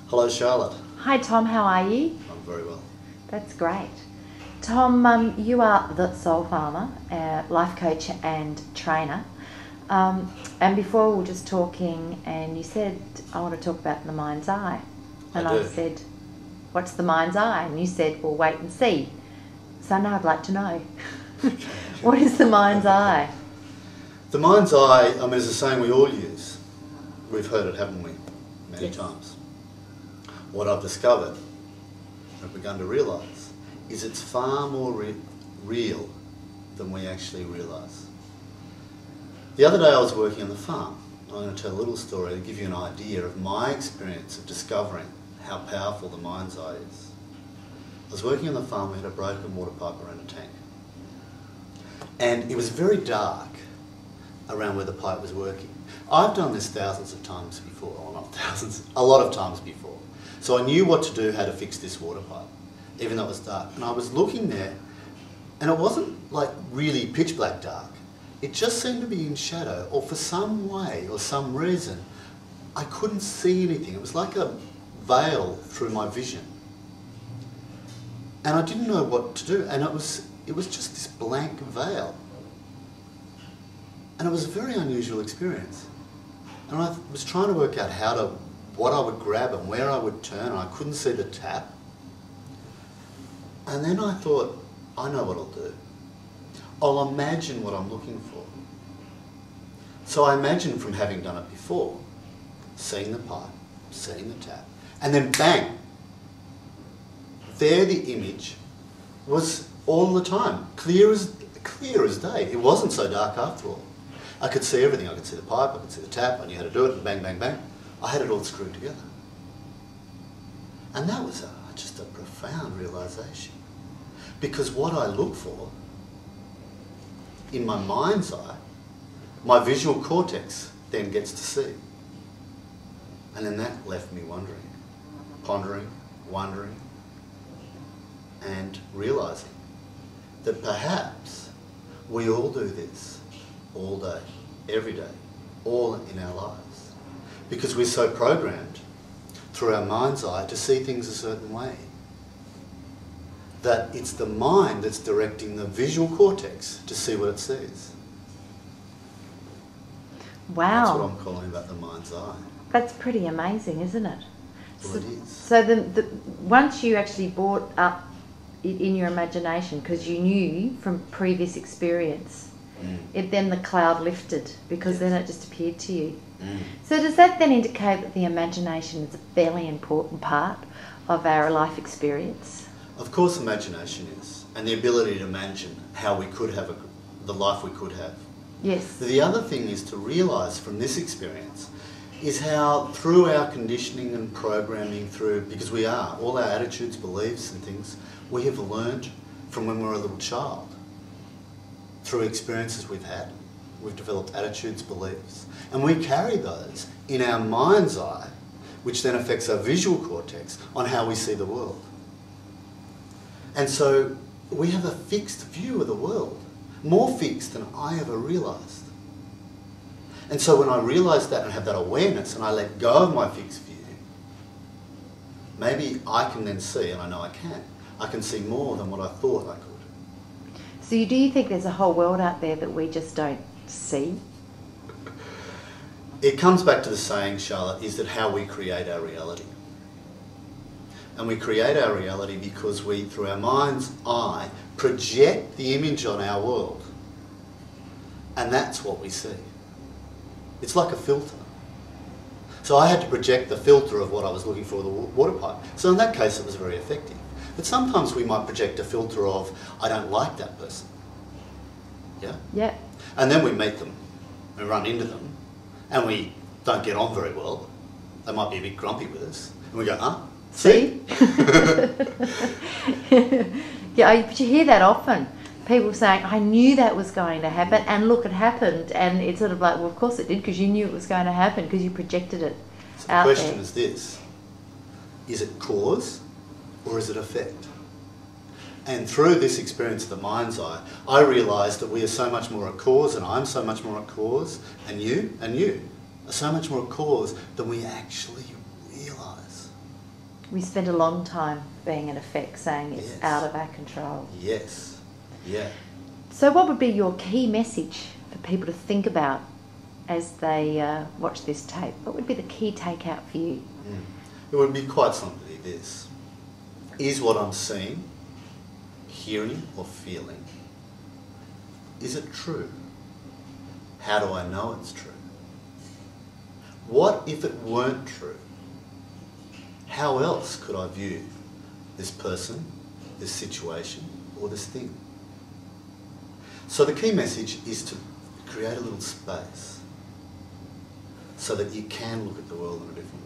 Hello, Charlotte. Hi Tom, how are you? I'm very well. That's great. Tom, you are the Soul Farmer, life coach and trainer. And before we were just talking and you said, I want to talk about the mind's eye. And I said, what's the mind's eye? And you said, well, wait and see. So now I'd like to know. What is the mind's eye? The mind's eye, is a saying we all use. We've heard it, haven't we? Many times. What I've discovered, I've begun to realise, is it's far more real than we actually realise. The other day I was working on the farm. I'm going to tell a little story to give you an idea of my experience of discovering how powerful the mind's eye is. I was working on the farm, we had a broken water pipe around a tank. And it was very dark around where the pipe was working. I've done this thousands of times before, or not thousands, a lot of times before. So I knew what to do, how to fix this water pipe, even though it was dark. And I was looking there, and it wasn't like really pitch black dark. It just seemed to be in shadow, or for some way or some reason, I couldn't see anything. It was like a veil through my vision. And I didn't know what to do, and it was just this blank veil. And it was a very unusual experience. And I was trying to work out what I would grab and where I would turn, and I couldn't see the tap. And then I thought, I know what I'll do. I'll imagine what I'm looking for. So I imagined, from having done it before, seeing the pipe, seeing the tap, and then bang! There the image was all the time, clear as day. It wasn't so dark after all. I could see everything. I could see the pipe, I could see the tap, I knew how to do it, and bang, bang, bang. I had it all screwed together. And that was just a profound realisation. Because what I look for, in my mind's eye, my visual cortex then gets to see. And then that left me wondering, pondering, wondering, and realising that perhaps we all do this all day, every day, all in our lives. Because we're so programmed through our mind's eye to see things a certain way, that it's the mind that's directing the visual cortex to see what it sees. Wow. That's what I'm calling about the mind's eye. That's pretty amazing, isn't it? Well, it is. So once you actually brought up in your imagination, because you knew from previous experience, then the cloud lifted, because then it just appeared to you. So does that then indicate that the imagination is a fairly important part of our life experience? Of course imagination is, and the ability to imagine how we could have the life we could have. Yes. The other thing is to realise from this experience is how through our conditioning and programming, because we are, all our attitudes, beliefs and things, we have learned from when we were a little child. Through experiences we've had, we've developed attitudes, beliefs, and we carry those in our mind's eye, which then affects our visual cortex on how we see the world. And so we have a fixed view of the world, more fixed than I ever realised. And so when I realise that and have that awareness and I let go of my fixed view, maybe I can then see, and I know I can see more than what I thought I could. So do you think there's a whole world out there that we just don't see? It comes back to the saying, Charlotte, is that how we create our reality. And we create our reality because we, through our mind's eye, project the image on our world. And that's what we see. It's like a filter. So I had to project the filter of what I was looking for, the water pipe. So in that case, it was very effective. But sometimes we might project a filter of, I don't like that person. Yeah? Yeah. And then we meet them, we run into them, and we don't get on very well. They might be a bit grumpy with us. And we go, huh? See? Yeah, but you hear that often. People saying, I knew that was going to happen, and look, it happened. And it's sort of like, well, of course it did, because you knew it was going to happen, because you projected it out there. So the question is this: is it cause or is it effect? And through this experience of the mind's eye, I realised that we are so much more a cause, and I'm so much more a cause, and you are so much more a cause than we actually realise. We spend a long time being in effect saying it's Yes. out of our control. Yes. Yeah. So what would be your key message for people to think about as they watch this tape? What would be the key takeout for you? It would be quite simply this. Is what I'm seeing, hearing or feeling, is it true? How do I know it's true? What if it weren't true? How else could I view this person, this situation, or this thing? So the key message is to create a little space so that you can look at the world in a different way.